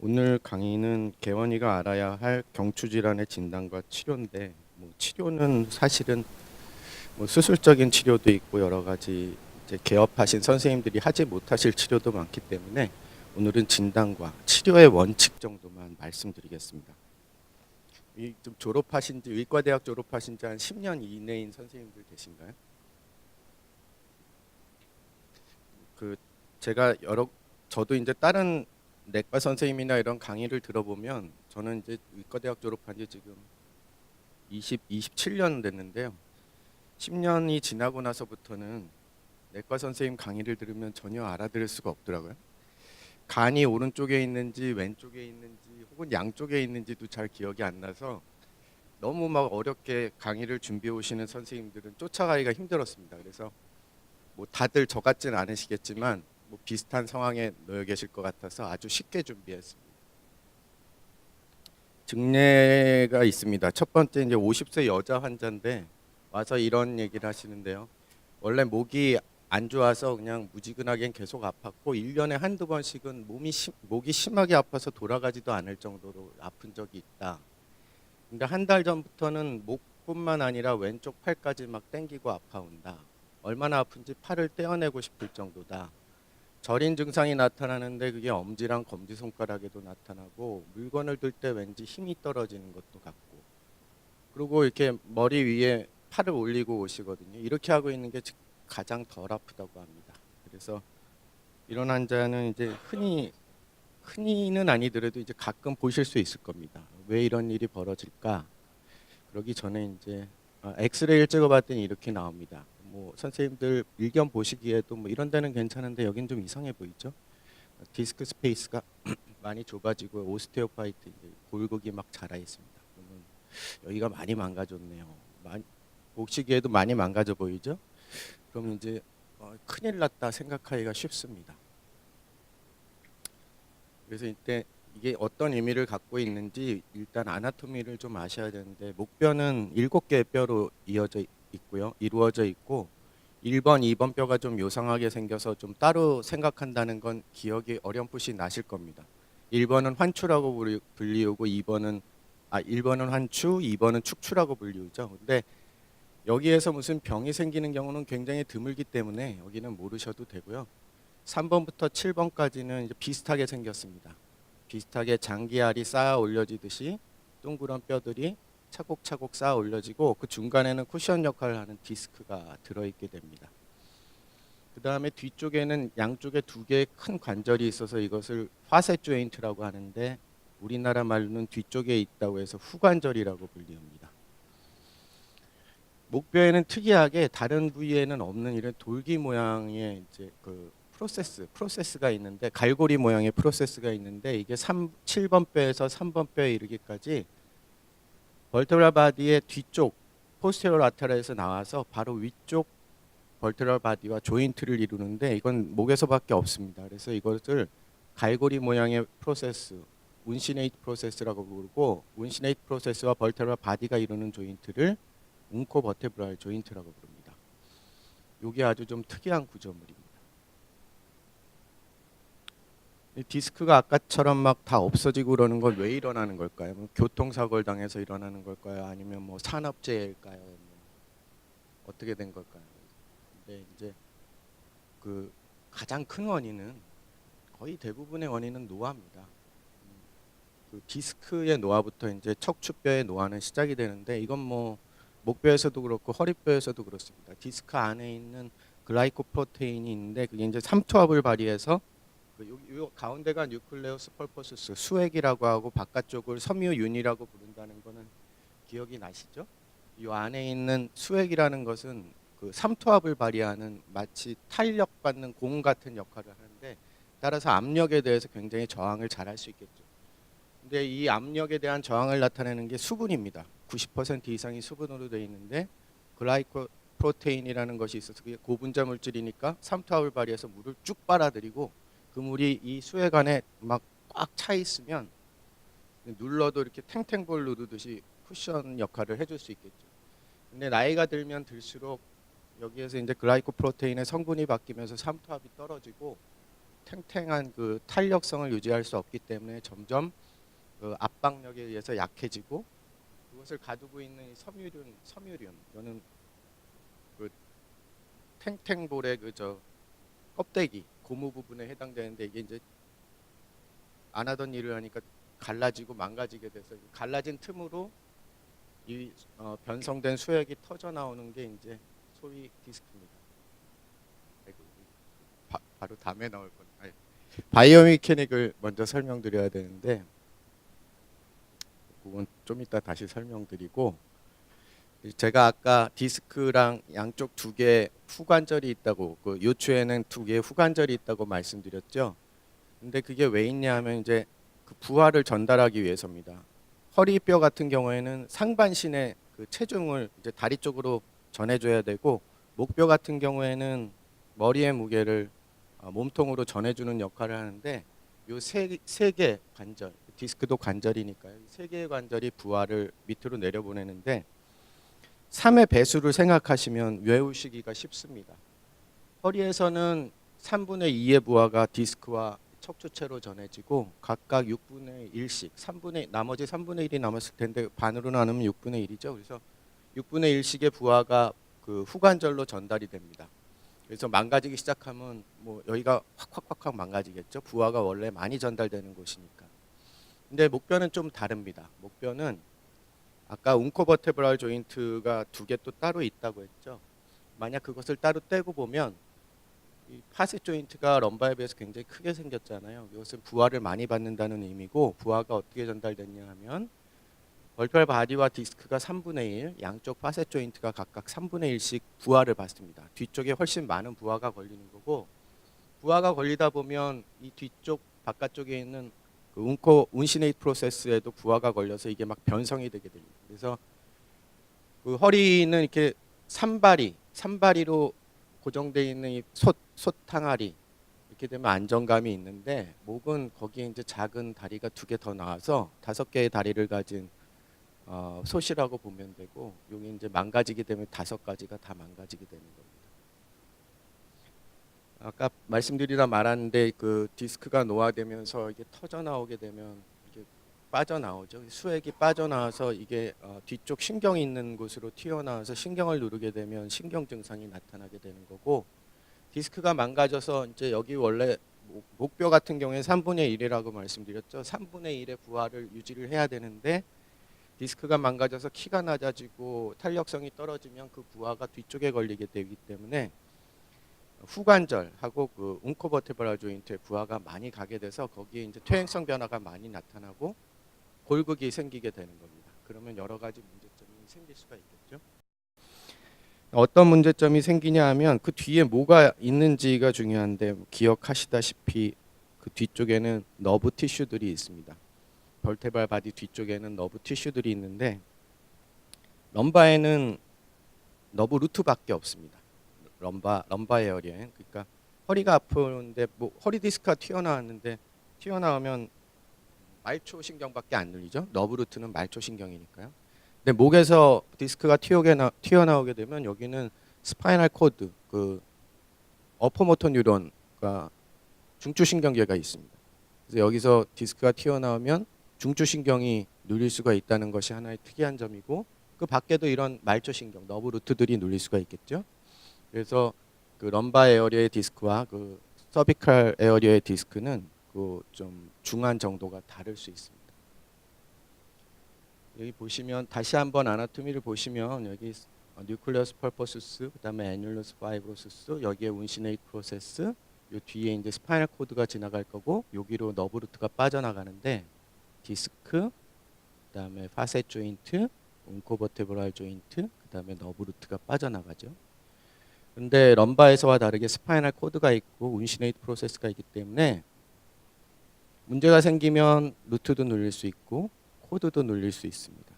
오늘 강의는 개원이가 알아야 할 경추 질환의 진단과 치료인데, 치료는 사실은 수술적인 치료도 있고 여러 가지 이제 개업하신 선생님들이 하지 못하실 치료도 많기 때문에 오늘은 진단과 치료의 원칙 정도만 말씀드리겠습니다. 좀 졸업하신 지, 의과대학 졸업하신 지 한 10년 이내인 선생님들 계신가요? 그 제가 저도 이제 다른 내과 선생님이나 이런 강의를 들어보면 저는 이제 의과대학 졸업한 지 지금 27년 됐는데요. 10년이 지나고 나서부터는 내과 선생님 강의를 들으면 전혀 알아들을 수가 없더라고요. 간이 오른쪽에 있는지 왼쪽에 있는지 혹은 양쪽에 있는지도 잘 기억이 안 나서 너무 막 어렵게 강의를 준비해 오시는 선생님들은 쫓아가기가 힘들었습니다. 그래서 다들 저 같지는 않으시겠지만 비슷한 상황에 놓여 계실 것 같아서 아주 쉽게 준비했습니다. 증례가 있습니다. 첫 번째 이제 50세 여자 환자인데 와서 이런 얘기를 하시는데요. 원래 목이 안 좋아서 그냥 무지근하게 계속 아팠고 1년에 한두 번씩은 목이 심하게 아파서 돌아가지도 않을 정도로 아픈 적이 있다. 근데 한 달 전부터는 목뿐만 아니라 왼쪽 팔까지 막 땡기고 아파온다. 얼마나 아픈지 팔을 떼어내고 싶을 정도다. 저린 증상이 나타나는데 그게 엄지랑 검지손가락에도 나타나고 물건을 들 때 왠지 힘이 떨어지는 것도 같고, 그리고 이렇게 머리 위에 팔을 올리고 오시거든요. 이렇게 하고 있는 게 가장 덜 아프다고 합니다. 그래서 이런 환자는 이제 흔히는 아니더라도 이제 가끔 보실 수 있을 겁니다. 왜 이런 일이 벌어질까? 그러기 전에 이제 엑스레이를 찍어봤더니 이렇게 나옵니다. 선생님들 일견 보시기에도 이런 데는 괜찮은데 여긴 좀 이상해 보이죠? 디스크 스페이스가 많이 좁아지고 오스테오파이트 이제 골격이 막 자라 있습니다. 그러면 여기가 많이 망가졌네요. 보시기에도 많이 망가져 보이죠? 그럼 이제 큰일 났다 생각하기가 쉽습니다. 그래서 이때 이게 어떤 의미를 갖고 있는지 일단 아나토미를 좀 아셔야 되는데, 목뼈는 7개의 뼈로 이루어져 있고 1번, 2번 뼈가 좀 요상하게 생겨서 좀 따로 생각한다는 건 기억이 어렴풋이 나실 겁니다. 1번은 환추라고 불리우고 1번은 환추, 2번은 축추라고 불리우죠. 근데 여기에서 무슨 병이 생기는 경우는 굉장히 드물기 때문에 여기는 모르셔도 되고요. 3번부터 7번까지는 이제 비슷하게 생겼습니다. 비슷하게 장기알이 쌓아 올려지듯이 둥그런 뼈들이 차곡차곡 쌓아 올려지고 그 중간에는 쿠션 역할을 하는 디스크가 들어있게 됩니다. 그 다음에 뒤쪽에는 양쪽에 2개의 큰 관절이 있어서 이것을 화셋 조인트라고 하는데 우리나라 말로는 뒤쪽에 있다고 해서 후관절이라고 불립니다. 목뼈에는 특이하게 다른 부위에는 없는 이런 돌기 모양의 이제 프로세스가 있는데, 갈고리 모양의 프로세스가 있는데 이게 7번 뼈에서 3번 뼈에 이르기까지 벌테브랄 바디의 뒤쪽 포스테리어 라테랄에서 나와서 바로 위쪽 벌테브랄 바디와 조인트를 이루는데 이건 목에서밖에 없습니다. 그래서 이것을 갈고리 모양의 프로세스, 운시네이트 프로세스라고 부르고, 운시네이트 프로세스와 벌테브랄 바디가 이루는 조인트를 웅코버테브랄 조인트라고 부릅니다. 이게 아주 좀 특이한 구조물입니다. 이 디스크가 아까처럼 막 다 없어지고 그러는 건 왜 일어나는 걸까요? 교통사고를 당해서 일어나는 걸까요? 아니면 산업재해일까요? 어떻게 된 걸까요? 근데 이제 그 가장 큰 원인은, 거의 대부분의 원인은 노화입니다. 그 디스크의 노화부터 이제 척추뼈의 노화는 시작이 되는데, 이건 목뼈에서도 그렇고 허리뼈에서도 그렇습니다. 디스크 안에 있는 글라이코프로테인이 있는데 그게 이제 삼투압을 발휘해서 요 가운데가 뉴클레우스 펄퍼스스 수액이라고 하고 바깥쪽을 섬유윤이라고 부른다는 거는 기억이 나시죠? 이 안에 있는 수액이라는 것은 그 삼투압을 발휘하는 마치 탄력받는 공 같은 역할을 하는데, 따라서 압력에 대해서 굉장히 저항을 잘할 수 있겠죠. 근데 이 압력에 대한 저항을 나타내는 게 수분입니다. 90% 이상이 수분으로 되어 있는데 글라이코 프로테인이라는 것이 있어서 그게 고분자 물질이니까 삼투압을 발휘해서 물을 쭉 빨아들이고, 그 물이 이 수액 안에 막 꽉 차 있으면 눌러도 이렇게 탱탱볼 누르듯이 쿠션 역할을 해줄 수 있겠죠. 근데 나이가 들면 들수록 여기에서 이제 글라이코 프로테인의 성분이 바뀌면서 삼투압이 떨어지고 탱탱한 그 탄력성을 유지할 수 없기 때문에 점점 그 압박력에 의해서 약해지고, 그것을 가두고 있는 이 섬유륜 이거는 그 탱탱볼의 그저 껍데기 고무 부분에 해당되는데, 이게 이제 안 하던 일을 하니까 갈라지고 망가지게 돼서 갈라진 틈으로 이 변성된 수액이 터져 나오는 게 이제 소위 디스크입니다. 아이고, 바로 다음에 나올 건. 바이오 메케닉을 먼저 설명드려야 되는데, 그건 좀 이따 다시 설명드리고, 제가 아까 디스크랑 양쪽 두 개 후관절이 있다고, 그 요추에는 두 개의 후관절이 있다고 말씀드렸죠. 근데 그게 왜 있냐 하면 이제 그 부하를 전달하기 위해서입니다. 허리뼈 같은 경우에는 상반신의 그 체중을 이제 다리 쪽으로 전해줘야 되고, 목뼈 같은 경우에는 머리의 무게를 몸통으로 전해주는 역할을 하는데, 요 세 개 관절, 디스크도 관절이니까요. 세 개의 관절이 부하를 밑으로 내려보내는데, 3의 배수를 생각하시면 외우시기가 쉽습니다. 허리에서는 3분의 2의 부하가 디스크와 척추체로 전해지고, 각각 6분의 1씩, 나머지 3분의 1이 남았을 텐데 반으로 나누면 6분의 1이죠. 그래서 6분의 1씩의 부하가 그 후관절로 전달이 됩니다. 그래서 망가지기 시작하면 뭐 여기가 확 망가지겠죠. 부하가 원래 많이 전달되는 곳이니까. 근데 목뼈는 좀 다릅니다. 목뼈는 아까 운코버테브럴 조인트가 두 개 또 따로 있다고 했죠. 만약 그것을 따로 떼고 보면 이 파셋 조인트가 럼바에 비해서 굉장히 크게 생겼잖아요. 이것은 부하를 많이 받는다는 의미고, 부하가 어떻게 전달됐냐 하면 벌펠 바디와 디스크가 3분의 1, 양쪽 파셋 조인트가 각각 3분의 1씩 부하를 받습니다. 뒤쪽에 훨씬 많은 부하가 걸리는 거고, 부하가 걸리다 보면 이 뒤쪽 바깥쪽에 있는 그 운시네이트 프로세스에도 부하가 걸려서 이게 막 변성이 되게 됩니다. 그래서 그 허리는 이렇게 산발이로 고정되어 있는 이 솥항아리, 이렇게 되면 안정감이 있는데, 목은 거기에 이제 작은 다리가 두 개 더 나와서 5개의 다리를 가진 솥이라고 보면 되고, 여기 이제 망가지게 되면 5가지가 다 망가지게 되는 겁니다. 아까 말씀드리다 말았는데, 그 디스크가 노화되면서 이게 터져 나오게 되면 이게 빠져나오죠. 수액이 빠져나와서 이게 뒤쪽 신경이 있는 곳으로 튀어나와서 신경을 누르게 되면 신경 증상이 나타나게 되는 거고, 디스크가 망가져서 이제 여기 원래 목뼈 같은 경우에 3분의 1이라고 말씀드렸죠. 3분의 1의 부하를 유지를 해야 되는데, 디스크가 망가져서 키가 낮아지고 탄력성이 떨어지면 그 부하가 뒤쪽에 걸리게 되기 때문에 후관절하고 그 운코버테브럴 조인트의 부하가 많이 가게 돼서 거기에 이제 퇴행성 변화가 많이 나타나고 골극이 생기게 되는 겁니다. 그러면 여러 가지 문제점이 생길 수가 있겠죠. 어떤 문제점이 생기냐 하면 그 뒤에 뭐가 있는지가 중요한데, 기억하시다시피 그 뒤쪽에는 너브 티슈들이 있습니다. 벌테브럴 바디 뒤쪽에는 너브 티슈들이 있는데, 럼바에는 너브 루트밖에 없습니다. 럼바 에어리엔. 그러니까 허리가 아픈데 뭐 허리 디스크가 튀어나오면 말초 신경밖에 안 눌리죠. 너브 루트는 말초 신경이니까요. 근데 목에서 디스크가 튀어나오게 되면 여기는 스파이널 코드, 그 어퍼모터 뉴런과 중추신경계가 있습니다. 그래서 여기서 디스크가 튀어나오면 중추신경이 눌릴 수가 있다는 것이 하나의 특이한 점이고, 그 밖에도 이런 말초신경, 너브 루트들이 눌릴 수가 있겠죠. 그래서 그 럼바 에어리의 디스크와 그 서비칼 에어리의 디스크는 그 좀 중한 정도가 다를 수 있습니다. 여기 보시면 다시 한번 아나토미를 보시면 여기 뉴클레어스 펄퍼수스, 그다음에 애뉴러스 파이브로시스, 여기에 운시네이트 프로세스, 요 뒤에 이제 스파이널 코드가 지나갈 거고, 여기로 너브 루트가 빠져나가는데, 디스크, 그다음에 파셋 조인트, 운코버테브럴 조인트, 그다음에 너브 루트가 빠져나가죠. 근데 럼바에서와 다르게 스파이널 코드가 있고 운시네이트 프로세스가 있기 때문에 문제가 생기면 루트도 눌릴 수 있고 코드도 눌릴 수 있습니다.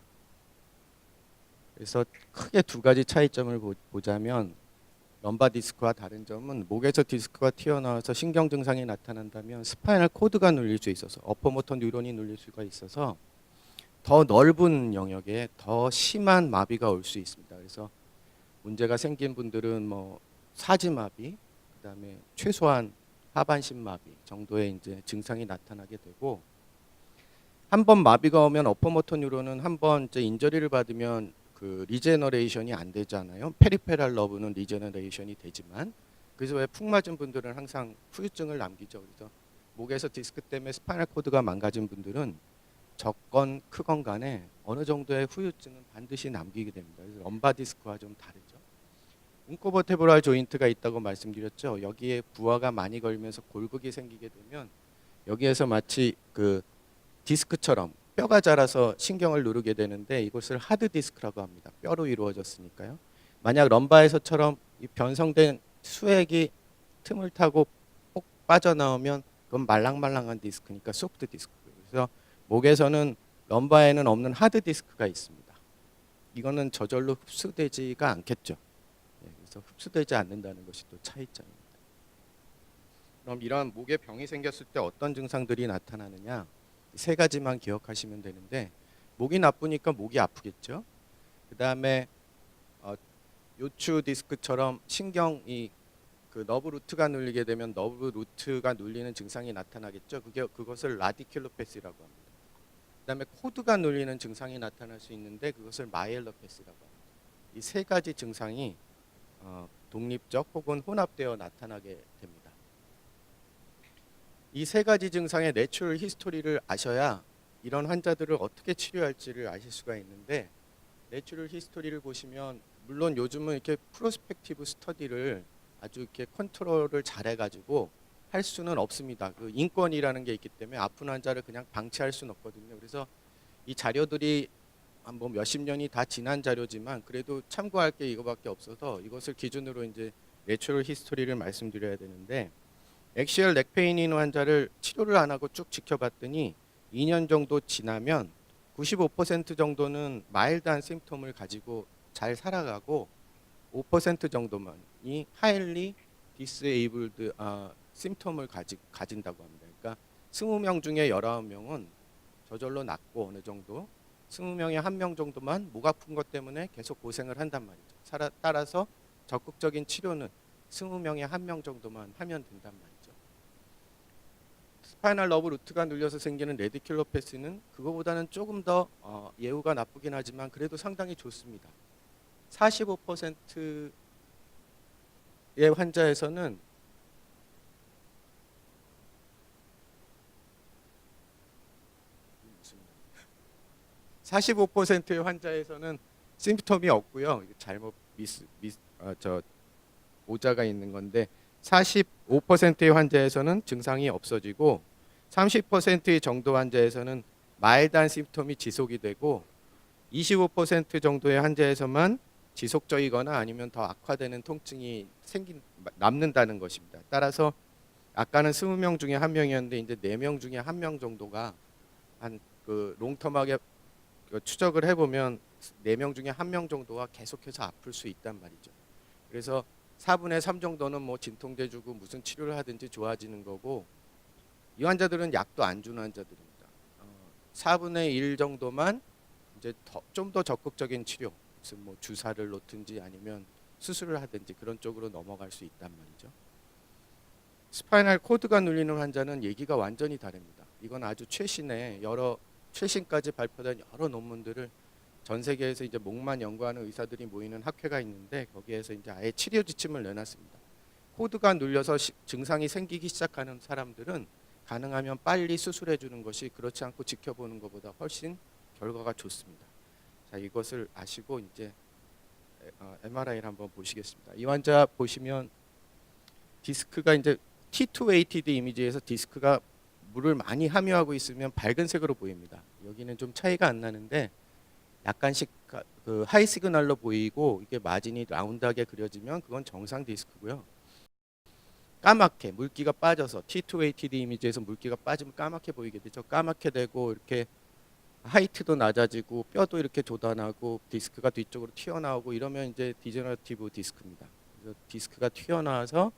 그래서 크게 두 가지 차이점을 보자면, 럼바 디스크와 다른 점은 목에서 디스크가 튀어나와서 신경 증상이 나타난다면 스파이널 코드가 눌릴 수 있어서, 어퍼모터 뉴런이 눌릴 수가 있어서 더 넓은 영역에 더 심한 마비가 올 수 있습니다. 그래서 문제가 생긴 분들은 뭐 사지마비, 그다음에 최소한 하반신 마비 정도의 이제 증상이 나타나게 되고, 한 번 마비가 오면 어퍼모터 뉴런은 한 번 이제 인저리를 받으면 그 리제너레이션이 안 되잖아요. 페리페랄 러브는 리제너레이션이 되지만, 그래서 왜 푹 맞은 분들은 항상 후유증을 남기죠. 그래서 목에서 디스크 때문에 스파이널 코드가 망가진 분들은 적건 크건 간에 어느 정도의 후유증은 반드시 남기게 됩니다. 그래서 럼바 디스크와 좀 다르죠. 웅코버테브랄 조인트가 있다고 말씀드렸죠. 여기에 부하가 많이 걸면서 골극이 생기게 되면 여기에서 마치 그 디스크처럼 뼈가 자라서 신경을 누르게 되는데, 이것을 하드 디스크라고 합니다. 뼈로 이루어졌으니까요. 만약 럼바에서처럼 이 변성된 수액이 틈을 타고 폭 빠져나오면 그건 말랑말랑한 디스크니까 소프트 디스크. 그래서 목에서는 럼바에는 없는 하드 디스크가 있습니다. 이거는 저절로 흡수되지가 않겠죠. 그래서 흡수되지 않는다는 것이 또 차이점입니다. 그럼 이런 목에 병이 생겼을 때 어떤 증상들이 나타나느냐, 세 가지만 기억하시면 되는데, 목이 나쁘니까 목이 아프겠죠. 그 다음에 요추 디스크처럼 신경이 그 너브 루트가 눌리게 되면 너브 루트가 눌리는 증상이 나타나겠죠. 그것을 라디큘로패시라고 합니다. 그다음에 코드가 눌리는 증상이 나타날 수 있는데 그것을 마이엘로패시라고 합니다. 이 세 가지 증상이 독립적 혹은 혼합되어 나타나게 됩니다. 이 세 가지 증상의 내추럴 히스토리를 아셔야 이런 환자들을 어떻게 치료할지를 아실 수가 있는데, 내추럴 히스토리를 보시면 물론 요즘은 이렇게 프로스펙티브 스터디를 아주 이렇게 컨트롤을 잘해가지고 할 수는 없습니다. 그 인권이라는 게 있기 때문에 아픈 환자를 그냥 방치할 수는 없거든요. 그래서 이 자료들이 뭐 몇십 년이 다 지난 자료지만 그래도 참고할 게 이거밖에 없어서 이것을 기준으로 이제 내추럴 히스토리를 말씀드려야 되는데, 액시얼 넥페인 있는 환자를 치료를 안 하고 쭉 지켜봤더니 2년 정도 지나면 95% 정도는 마일드한 심프톰을 가지고 잘 살아가고 5% 정도만이 하일리 디스에이블드 심프톰을 가진다고 합니다. 그러니까 20명 중에 19명은 저절로 낫고 어느 정도, 20명에 1명 정도만 목 아픈 것 때문에 계속 고생을 한단 말이죠. 따라서 적극적인 치료는 20명에 1명 정도만 하면 된단 말이죠. 스파이널 러브 루트가 눌려서 생기는 레디큘로패시는 그거보다는 조금 더 예후가 나쁘긴 하지만 그래도 상당히 좋습니다. 45%의 환자에서는 45%의 환자에서는 심프톰이 없고요. 잘못 오자가 있는 건데 45%의 환자에서는 증상이 없어지고 30%의 정도 환자에서는 마일드한 심프톰이 지속이 되고 25% 정도의 환자에서만 지속적이거나 아니면 더 악화되는 통증이 남는다는 것입니다. 따라서 아까는 20명 중에 1명이었는데 이제 4명 중에 1명 정도가 한 그 롱텀하게 추적을 해보면 4명 중에 1명 정도가 계속해서 아플 수 있단 말이죠. 그래서 4분의 3 정도는 뭐 진통제 주고 무슨 치료를 하든지 좋아지는 거고, 이 환자들은 약도 안 주는 환자들입니다. 4분의 1 정도만 이제 좀 더 적극적인 치료, 무슨 뭐 주사를 놓든지 아니면 수술을 하든지 그런 쪽으로 넘어갈 수 있단 말이죠. 스파이널 코드가 눌리는 환자는 얘기가 완전히 다릅니다. 이건 아주 최신까지 발표된 여러 논문들을 전 세계에서 이제 목만 연구하는 의사들이 모이는 학회가 있는데 거기에서 이제 아예 치료 지침을 내놨습니다. 코드가 눌려서 증상이 생기기 시작하는 사람들은 가능하면 빨리 수술해 주는 것이 그렇지 않고 지켜보는 것보다 훨씬 결과가 좋습니다. 자, 이것을 아시고 이제 MRI를 한번 보시겠습니다. 이 환자 보시면 디스크가 이제 T2-weighted 이미지에서 디스크가 물을 많이 함유하고 있으면 밝은색으로 보입니다. 여기는 좀 차이가 안 나는데 약간씩 그 하이 시그널로 보이고 이게 마진이 라운드하게 그려지면 그건 정상 디스크고요. 까맣게 물기가 빠져서 T2-weighted 이미지에서 물기가 빠지면 까맣게 보이게 되죠. 까맣게 되고 이렇게 하이트도 낮아지고 뼈도 이렇게 조단하고 디스크가 뒤쪽으로 튀어나오고 이러면 이제 디제너러티브 디스크입니다. 그래서 디스크가 튀어나와서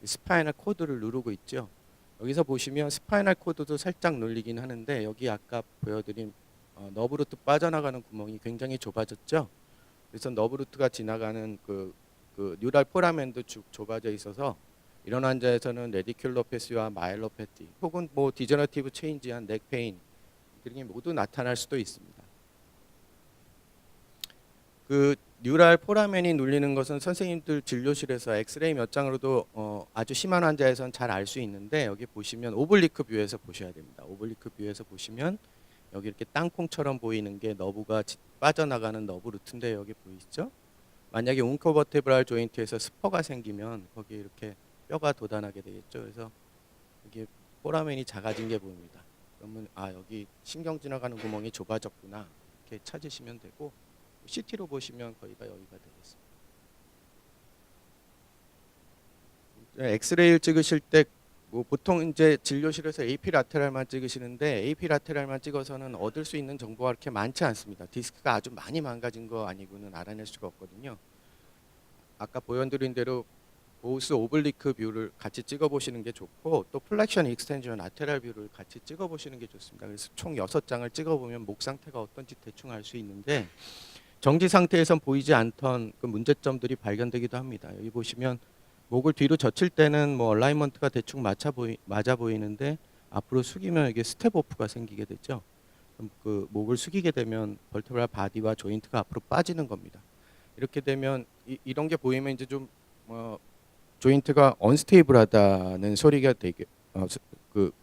스파이널 코드를 누르고 있죠. 여기서 보시면 스파이널 코드도 살짝 눌리긴 하는데 여기 아까 보여드린 너브루트 빠져나가는 구멍이 굉장히 좁아졌죠. 그래서 너브루트가 지나가는 그 뉴럴 포라멘도 쭉 좁아져 있어서 이런 환자에서는 레디큘로패시와 마일로패티 혹은 뭐 디저너티브 체인지한 넥 페인 등이 모두 나타날 수도 있습니다. 그 뉴랄 포라멘이 눌리는 것은 선생님들 진료실에서 엑스레이 몇 장으로도 아주 심한 환자에서는 잘 알 수 있는데, 여기 보시면 오블리크 뷰에서 보셔야 됩니다. 오블리크 뷰에서 보시면 여기 이렇게 땅콩처럼 보이는 게 너브가 빠져나가는 너브 루트인데, 여기 보이시죠? 만약에 웅커버테브랄 조인트에서 스퍼가 생기면 거기 이렇게 뼈가 돋아나게 되겠죠. 그래서 여기 포라멘이 작아진 게 보입니다. 그러면 아, 여기 신경 지나가는 구멍이 좁아졌구나, 이렇게 찾으시면 되고, CT로 보시면 거기가 여기가 되겠습니다. 엑스레이를 찍으실 때 뭐 보통 이제 진료실에서 AP 라테랄만 찍으시는데, AP 라테랄만 찍어서는 얻을 수 있는 정보가 그렇게 많지 않습니다. 디스크가 아주 많이 망가진 거 아니고는 알아낼 수가 없거든요. 아까 보여드린 대로 보스 오블리크 뷰를 같이 찍어보시는 게 좋고, 또 플렉션 익스텐션 라테랄 뷰를 같이 찍어보시는 게 좋습니다. 그래서 총 6장을 찍어보면 목 상태가 어떤지 대충 알 수 있는데, 정지 상태에선 보이지 않던 그 문제점들이 발견되기도 합니다. 여기 보시면 목을 뒤로 젖힐 때는 뭐 얼라이먼트가 대충 맞아 보이는데, 앞으로 숙이면 이게 스텝 오프가 생기게 되죠. 그럼 그 목을 숙이게 되면 벌테브랄 바디와 조인트가 앞으로 빠지는 겁니다. 이렇게 되면 이런 게 보이면 이제 좀 조인트가 언스테이블하다는 소리가 되게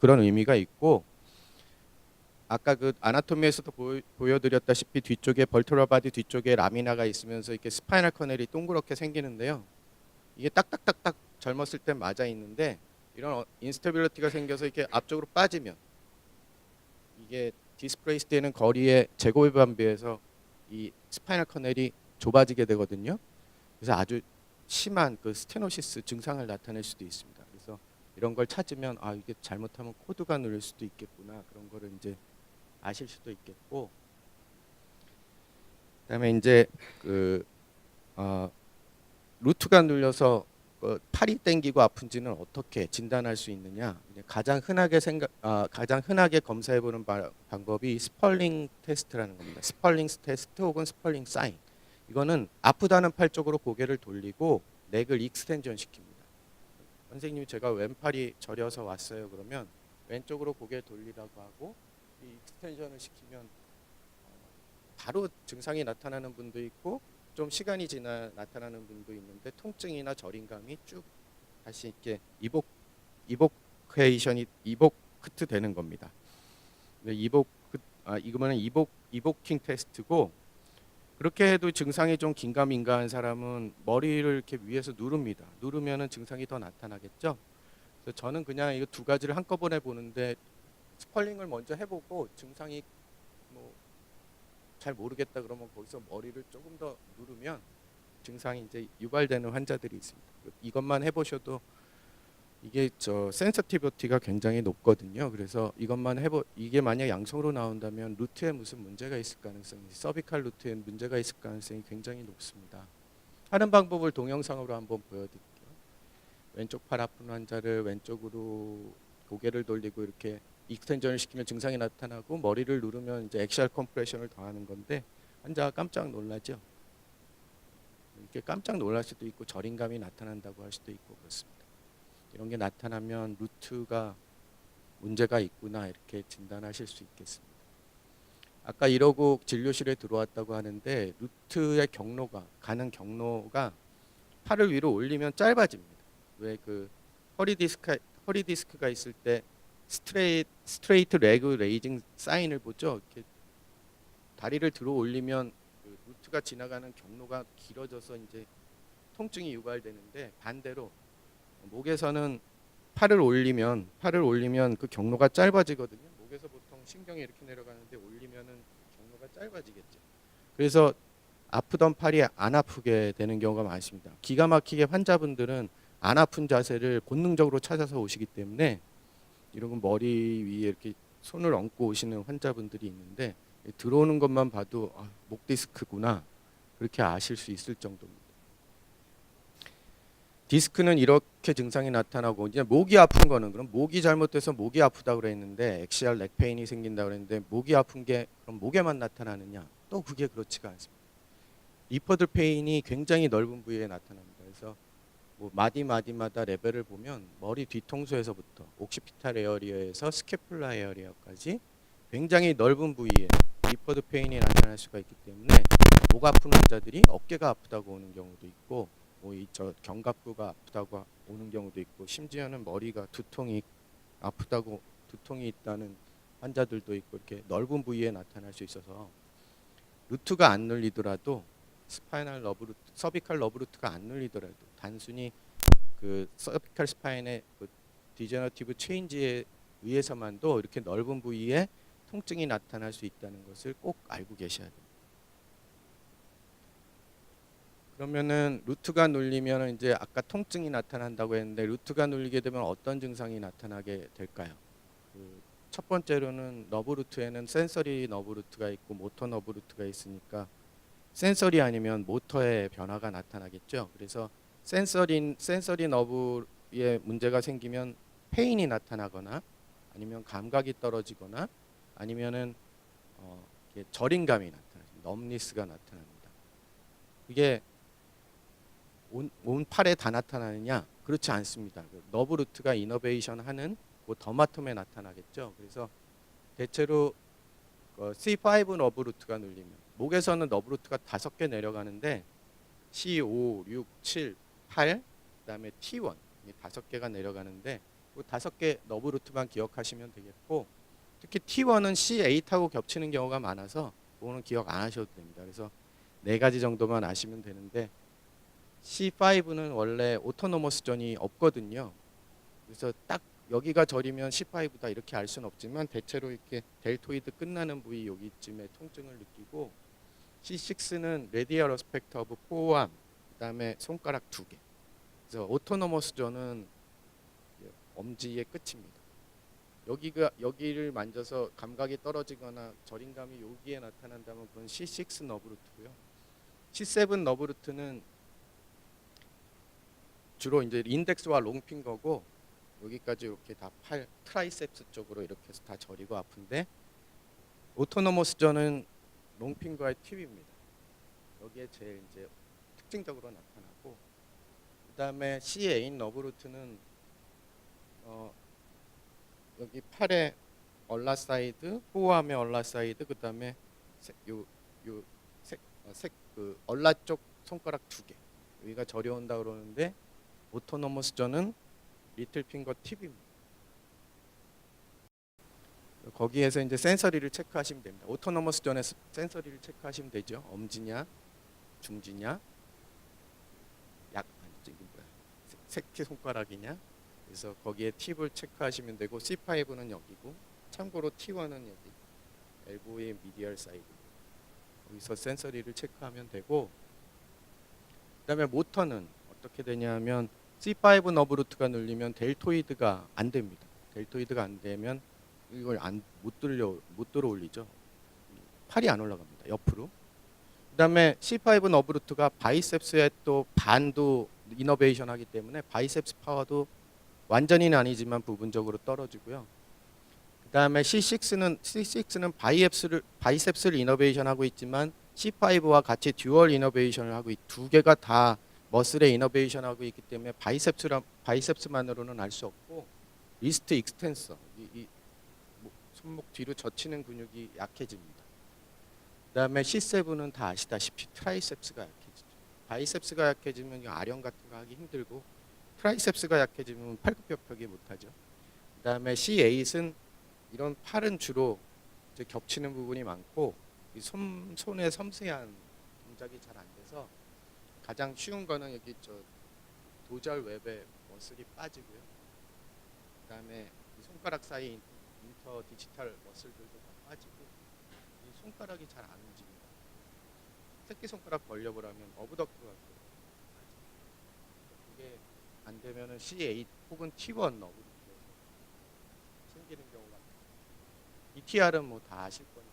그런 의미가 있고, 아까 그 아나토미에서도 보여드렸다시피 뒤쪽에 벌테브랄 바디 뒤쪽에 라미나가 있으면서 이렇게 스파이널 커넬이 동그랗게 생기는데요. 이게 딱딱딱딱 젊었을 때 맞아 있는데, 이런 인스테빌리티가 생겨서 이렇게 앞쪽으로 빠지면 이게 디스플레이스 되는 거리의 제곱에 반비해서 이 스파이널 커넬이 좁아지게 되거든요. 그래서 아주 심한 그 스테노시스 증상을 나타낼 수도 있습니다. 그래서 이런 걸 찾으면 아, 이게 잘못하면 코드가 눌릴 수도 있겠구나, 그런 거를 이제 아실 수도 있겠고, 그다음에 이제 루트가 눌려서 팔이 땡기고 아픈지는 어떻게 진단할 수 있느냐? 가장 흔하게 검사해 보는 방법이 스펄링 테스트라는 겁니다. 스펄링 테스트 혹은 스펄링 사인. 이거는 아프다는 팔 쪽으로 고개를 돌리고 넥을 익스텐전 시킵니다. 선생님이 제가 왼팔이 저려서 왔어요, 그러면 왼쪽으로 고개 돌리라고 하고 이 익스텐션을 시키면 바로 증상이 나타나는 분도 있고, 좀 시간이 지나 나타나는 분도 있는데, 통증이나 저림감이 쭉 다시 이렇게 이보크트 되는 겁니다. 이거는 이보킹 테스트고, 그렇게 해도 증상이 좀 긴가민가한 사람은 머리를 이렇게 위에서 누릅니다. 누르면은 증상이 더 나타나겠죠. 그래서 저는 그냥 이거 두 가지를 한꺼번에 보는데, 스펄링을 먼저 해보고 증상이 뭐 잘 모르겠다 그러면 거기서 머리를 조금 더 누르면 증상이 이제 유발되는 환자들이 있습니다. 이것만 해보셔도 이게 센서티비티가 굉장히 높거든요. 그래서 이것만 이게 만약 양성으로 나온다면 루트에 무슨 문제가 있을 가능성이, 서비칼 루트에 문제가 있을 가능성이 굉장히 높습니다. 하는 방법을 동영상으로 한번 보여드릴게요. 왼쪽 팔 아픈 환자를 왼쪽으로 고개를 돌리고 이렇게 익스텐전을 시키면 증상이 나타나고, 머리를 누르면 이제 엑시얼 컴프레션을 더하는 건데, 환자가 깜짝 놀라죠. 이렇게 깜짝 놀랄 수도 있고 저림감이 나타난다고 할 수도 있고 그렇습니다. 이런 게 나타나면 루트가 문제가 있구나, 이렇게 진단하실 수 있겠습니다. 아까 이러고 진료실에 들어왔다고 하는데, 루트의 가는 경로가 팔을 위로 올리면 짧아집니다. 왜 그 허리 디스크가 있을 때 스트레이트 레그 레이징 사인을 보죠. 이렇게 다리를 들어 올리면 그 루트가 지나가는 경로가 길어져서 이제 통증이 유발되는데, 반대로 목에서는 팔을 올리면 그 경로가 짧아지거든요. 목에서 보통 신경이 이렇게 내려가는데 올리면은 경로가 짧아지겠죠. 그래서 아프던 팔이 안 아프게 되는 경우가 많습니다. 기가 막히게 환자분들은 안 아픈 자세를 본능적으로 찾아서 오시기 때문에, 이런 건 머리 위에 이렇게 손을 얹고 오시는 환자분들이 있는데, 들어오는 것만 봐도 목 디스크구나, 그렇게 아실 수 있을 정도입니다. 디스크는 이렇게 증상이 나타나고, 이제 목이 아픈 거는, 그럼 목이 잘못돼서 목이 아프다 그랬는데, 엑시얼 넥 페인이 생긴다 그랬는데, 목이 아픈 게 그럼 목에만 나타나느냐? 또 그게 그렇지가 않습니다. 리퍼드 페인이 굉장히 넓은 부위에 나타납니다. 그래서 뭐 마디마다 레벨을 보면 머리 뒤통수에서부터 옥시피탈 에어리어에서 스캐플라 에어리어까지 굉장히 넓은 부위에 리퍼드 페인이 나타날 수가 있기 때문에 목 아픈 환자들이 어깨가 아프다고 오는 경우도 있고 뭐 이 저 견갑부가 아프다고 오는 경우도 있고 심지어는 머리가 두통이 아프다고 두통이 있다는 환자들도 있고 이렇게 넓은 부위에 나타날 수 있어서 루트가 안 눌리더라도 스파이널 러브 루트, 서비칼 러브 루트가 안 눌리더라도 단순히 그 서비칼 스파인의 그 디제너티브 체인지에 의해서만도 이렇게 넓은 부위에 통증이 나타날 수 있다는 것을 꼭 알고 계셔야 돼요. 그러면은 루트가 눌리면 이제 아까 통증이 나타난다고 했는데 루트가 눌리게 되면 어떤 증상이 나타나게 될까요? 첫 번째로는 너브 루트에는 센서리 너브 루트가 있고 모터 너브 루트가 있으니까 센서리 아니면 모터의 변화가 나타나겠죠. 그래서 센서리 너브에 문제가 생기면 페인이 나타나거나 아니면 감각이 떨어지거나 아니면은 저림감이 나타나죠. 넘니스가 나타납니다. 이게 온 팔에 다 나타나느냐? 그렇지 않습니다. 너브 루트가 이너베이션 하는 그 더마텀에 나타나겠죠. 그래서 대체로 C5 너브 루트가 눌리면 목에서는 너브 루트가 5개 내려가는데 C5, 6, 7, 8 그다음에 T1 이 5개가 내려가는데 그 5개 너브 루트만 기억하시면 되겠고 특히 T1은 C8하고 겹치는 경우가 많아서 그거는 기억 안 하셔도 됩니다. 그래서 4가지 정도만 아시면 되는데 C5는 원래 오토노머스 존이 없거든요. 그래서 딱 여기가 저리면 C5다 이렇게 알 수는 없지만 대체로 이렇게 델토이드 끝나는 부위 여기쯤에 통증을 느끼고 C6는 레디얼 어스펙트 오브 포암 그다음에 손가락 2개. 그래서 오토노머스 존은 엄지의 끝입니다. 여기를 만져서 감각이 떨어지거나 저림감이 여기에 나타난다면 그건 C6 너브 루트고요. C7 너브 루트는 주로 이제 인덱스와 롱핑거고 여기까지 이렇게 다 팔 트라이셉스 쪽으로 이렇게 해서 다 저리고 아픈데 오토노머스 존은 롱핑거의 팁입니다. 여기에 제일 이제 특징적으로 나타나고 그다음에 C8 너브 루트는 여기 팔의 얼라 사이드, 호암의 얼라 사이드, 그다음에 그 얼라 쪽 손가락 2개 여기가 저려온다 그러는데 오토노머스 존은 리틀 핑거 팁입니다. 거기에서 이제 센서리를 체크하시면 됩니다. 오토노머스 존에서 센서리를 체크하시면 되죠. 엄지냐, 중지냐, 새끼 손가락이냐. 그래서 거기에 팁을 체크하시면 되고 C5는 여기고 참고로 T1은 여기 엘보의 미디얼 사이드 여기서 센서리를 체크하면 되고 그다음에 모터는 어떻게 되냐면 C5 너브 루트가 눌리면 델토이드가 안 됩니다. 델토이드가 안 되면 이걸 못 들어올리죠. 팔이 안 올라갑니다. 옆으로. 그다음에 C5 너브 루트가 바이셉스의 또 반도 이너베이션 하기 때문에 바이셉스 파워도 완전히는 아니지만 부분적으로 떨어지고요. 그다음에 C6는 바이셉스를 이너베이션 하고 있지만 C5와 같이 듀얼 이너베이션을 하고 두 개가 다 머슬의 이너베이션 하고 있기 때문에 바이셉스만으로는 알 수 없고 리스트 익스텐서 손목 뒤로 젖히는 근육이 약해집니다. 그다음에 C7은 다 아시다시피 트라이셉스가 약해지죠. 바이셉스가 약해지면 아령 같은 거 하기 힘들고 트라이셉스가 약해지면 팔굽혀펴기 못하죠. 그다음에 C8은 이런 팔은 주로 이제 겹치는 부분이 많고 이 손의 섬세한 동작이 잘 안 돼서 가장 쉬운 거는 여기 도절 웹에 머슬이 빠지고요. 그다음에 이 손가락 사이 인터 디지털 머슬들도 다 빠지고 이 손가락이 잘 안 움직입니다. 새끼 손가락 벌려보라면 어부덕트가 그게 안 되면은 C8 혹은 T1 너브 생기는 경우가 많아요. ETR은 뭐 다 아실 거니까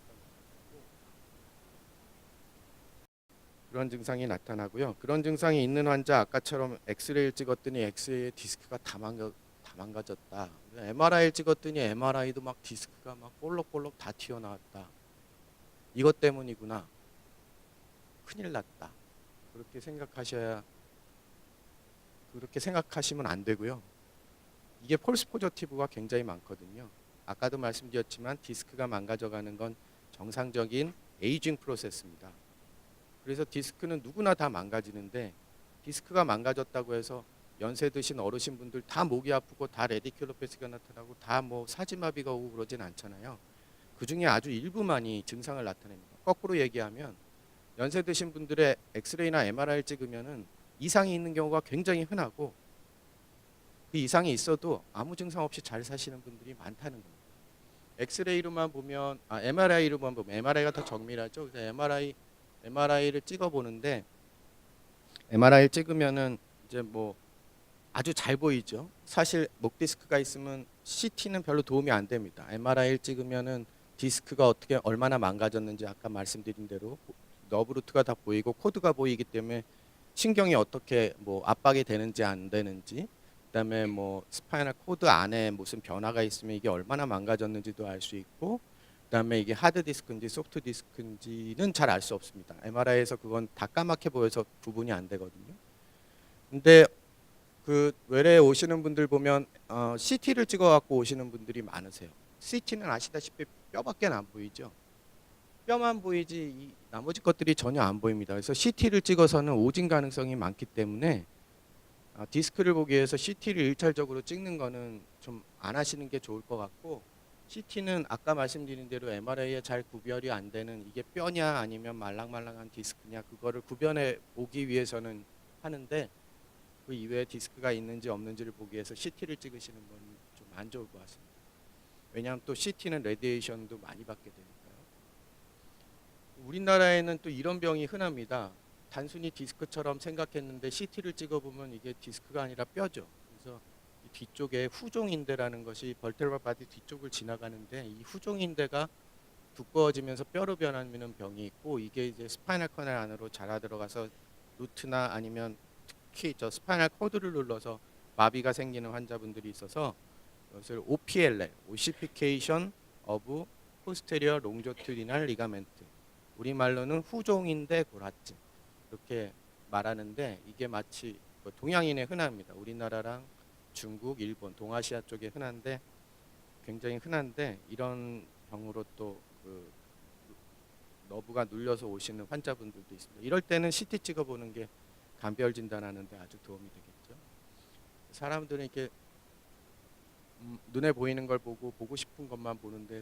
그런 증상이 나타나고요. 그런 증상이 있는 환자 아까처럼 엑스레이를 찍었더니 엑스레이의 디스크가 다 망가졌다. MRI를 찍었더니 MRI도 막 디스크가 막 볼록볼록 다 튀어나왔다. 이것 때문이구나. 큰일 났다. 그렇게 생각하셔야 그렇게 생각하시면 안 되고요. 이게 폴스 포저티브가 굉장히 많거든요. 아까도 말씀드렸지만 디스크가 망가져가는 건 정상적인 에이징 프로세스입니다. 그래서 디스크는 누구나 다 망가지는데 디스크가 망가졌다고 해서 연세 드신 어르신분들 다 목이 아프고 다 레디큘로패시가 나타나고 다 뭐 사지마비가 오고 그러진 않잖아요. 그 중에 아주 일부만이 증상을 나타냅니다. 거꾸로 얘기하면 연세 드신 분들의 엑스레이나 MRI를 찍으면은 이상이 있는 경우가 굉장히 흔하고 그 이상이 있어도 아무 증상 없이 잘 사시는 분들이 많다는 겁니다. 엑스레이로만 보면 MRI로만 보면 MRI가 더 정밀하죠. 그래서 MRI를 찍어 보는데 MRI를 찍으면은 이제 뭐 아주 잘 보이죠. 사실 목 디스크가 있으면 CT는 별로 도움이 안 됩니다. MRI를 찍으면은 디스크가 어떻게 얼마나 망가졌는지 아까 말씀드린 대로 너브 루트가 다 보이고 코드가 보이기 때문에 신경이 어떻게 뭐 압박이 되는지 안 되는지, 그다음에 뭐 스파이널 코드 안에 무슨 변화가 있으면 이게 얼마나 망가졌는지도 알 수 있고, 그다음에 이게 하드 디스크인지 소프트 디스크인지는 잘 알 수 없습니다. MRI에서 그건 다 까맣게 보여서 구분이 안 되거든요. 근데 그 외래에 오시는 분들 보면 CT를 찍어 갖고 오시는 분들이 많으세요. CT는 아시다시피 뼈밖에 안 보이죠. 뼈만 보이지 이 나머지 것들이 전혀 안 보입니다. 그래서 CT를 찍어서는 오진 가능성이 많기 때문에 디스크를 보기 위해서 CT를 일차적으로 찍는 거는 좀 안 하시는 게 좋을 것 같고, CT는 아까 말씀드린 대로 MRI에 잘 구별이 안 되는 이게 뼈냐 아니면 말랑말랑한 디스크냐 그거를 구별해 보기 위해서는 하는데, 그 이외에 디스크가 있는지 없는지를 보기 위해서 CT를 찍으시는 건 좀 안 좋을 것 같습니다. 왜냐하면 또 CT는 레디에이션도 많이 받게 되니까요. 우리나라에는 또 이런 병이 흔합니다. 단순히 디스크처럼 생각했는데 CT를 찍어보면 이게 디스크가 아니라 뼈죠. 그래서 이 뒤쪽에 후종인대라는 것이 벌테브럴 바디 뒤쪽을 지나가는데 이 후종인대가 두꺼워지면서 뼈로 변하는 병이 있고, 이게 이제 스파이널 커넬 안으로 자라 들어가서 루트나 아니면 특히 저 스파이널 코드를 눌러서 마비가 생기는 환자분들이 있어서 이것을 OPLL, 오시피케이션 오브 포스테리어 롱조튜디널 리가멘트, 우리말로는 후종인대 골화증 이렇게 말하는데, 이게 마치 동양인에 흔합니다. 우리나라랑 중국, 일본, 동아시아 쪽에 흔한데 굉장히 흔한데, 이런 병으로 또 그 너브가 눌려서 오시는 환자분들도 있습니다. 이럴 때는 CT 찍어보는 게 간별 진단하는데 아주 도움이 되겠죠. 사람들은 이렇게 눈에 보이는 걸 보고 싶은 것만 보는데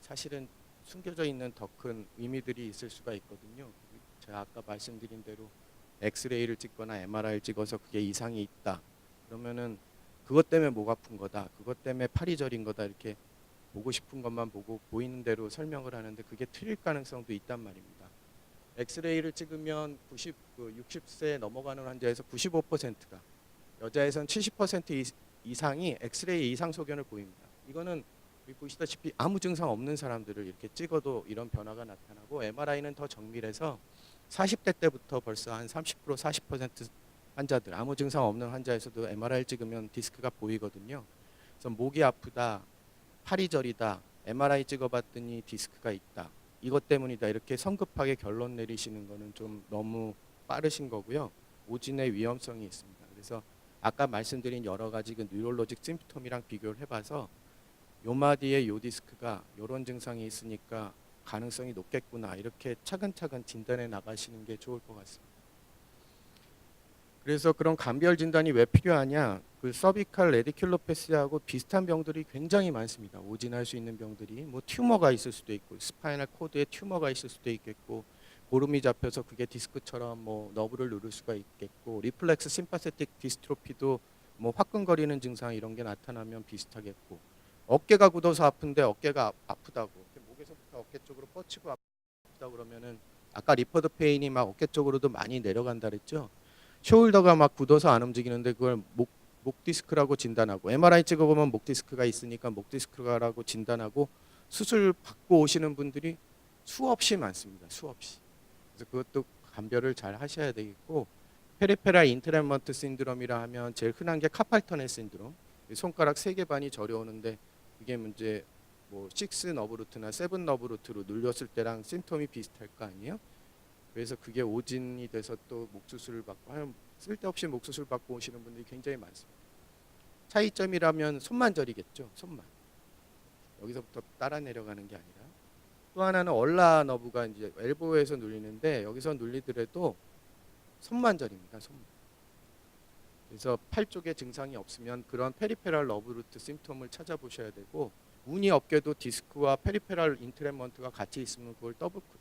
사실은 숨겨져 있는 더 큰 의미들이 있을 수가 있거든요. 제가 아까 말씀드린 대로 엑스레이를 찍거나 MRI를 찍어서 그게 이상이 있다 그러면은 그것 때문에 목 아픈 거다, 그것 때문에 팔이 저린 거다, 이렇게 보고 싶은 것만 보고 보이는 대로 설명을 하는데 그게 틀릴 가능성도 있단 말입니다. 엑스레이를 찍으면 60세 넘어가는 환자에서 95%가, 여자에서는 70% 이상이 엑스레이 이상 소견을 보입니다. 이거는 보시다시피 아무 증상 없는 사람들을 이렇게 찍어도 이런 변화가 나타나고, MRI는 더 정밀해서 40대 때부터 벌써 한 30% 40% 환자들, 아무 증상 없는 환자에서도 MRI를 찍으면 디스크가 보이거든요. 그래서 목이 아프다, 팔이 저리다, MRI 찍어봤더니 디스크가 있다, 이것 때문이다, 이렇게 성급하게 결론 내리시는 거는 좀 너무 빠르신 거고요. 오진의 위험성이 있습니다. 그래서 아까 말씀드린 여러 가지 그 뉴럴로직 심프톰이랑 비교를 해봐서 요마디에 요 디스크가 이런 증상이 있으니까 가능성이 높겠구나, 이렇게 차근차근 진단해 나가시는 게 좋을 것 같습니다. 그래서 그런 간별 진단이 왜 필요하냐, 그 서비칼 레디큘로패시하고 비슷한 병들이 굉장히 많습니다. 오진할 수 있는 병들이 뭐 튜머가 있을 수도 있고, 스파이널 코드에 튜머가 있을 수도 있겠고, 고름이 잡혀서 그게 디스크처럼 뭐 너브를 누를 수가 있겠고, 리플렉스 심파세틱 디스트로피도 뭐 화끈거리는 증상 이런 게 나타나면 비슷하겠고, 어깨가 굳어서 아픈데 어깨가 아프다고, 목에서부터 어깨 쪽으로 뻗치고 아프다 그러면은 아까 리퍼드 페인이 막 어깨 쪽으로도 많이 내려간다 그랬죠. 숄더가 막 굳어서 안 움직이는데 그걸 목 디스크라고 진단하고, MRI 찍어보면 목 디스크가 있으니까 목 디스크라고 진단하고 수술 받고 오시는 분들이 수없이 많습니다. 수없이. 그래서 그것도 감별을 잘 하셔야 되겠고, 페리페랄 인트레먼트 신드롬이라 하면 제일 흔한 게 카팔 터넬 신드롬, 손가락 3개 반이 저려오는데 그게 문제 뭐 6 너브 루트나 7 너브 루트로 눌렸을 때랑 심톰이 비슷할 거 아니에요. 그래서 그게 오진이 돼서 또 목 수술을 받고 하는 쓸데없이 목 수술 받고 오시는 분들이 굉장히 많습니다. 차이점이라면 손만 저리겠죠. 손만. 여기서부터 따라 내려가는 게 아니라. 또 하나는 얼라 너브가 이제 엘보에서 눌리는데 여기서 눌리더라도 손만 저립니다. 손만. 그래서 팔 쪽에 증상이 없으면 그런 페리페랄 러브 루트 심톰을 찾아보셔야 되고, 운이 없게도 디스크와 페리페랄 인트랩먼트가 같이 있으면 그걸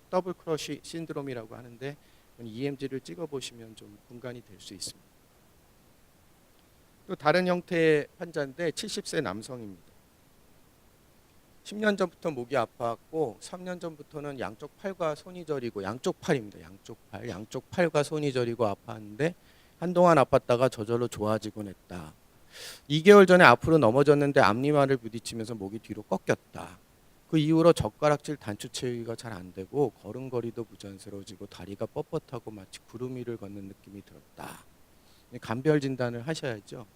더블 크러쉬 신드롬이라고 하는데, EMG를 찍어보시면 좀 분간이 될 수 있습니다. 또 다른 형태의 환자인데 70세 남성입니다. 10년 전부터 목이 아팠고 3년 전부터는 양쪽 팔과 손이 저리고, 양쪽 팔입니다. 양쪽 팔과 손이 저리고 아팠는데 한동안 아팠다가 저절로 좋아지곤 했다. 2개월 전에 앞으로 넘어졌는데 앞니마를 부딪히면서 목이 뒤로 꺾였다. 그 이후로 젓가락질 단추 채우기가 잘 안 되고 걸음걸이도 부자연스러워지고 다리가 뻣뻣하고 마치 구름 위를 걷는 느낌이 들었다. 감별 진단을 하셔야죠.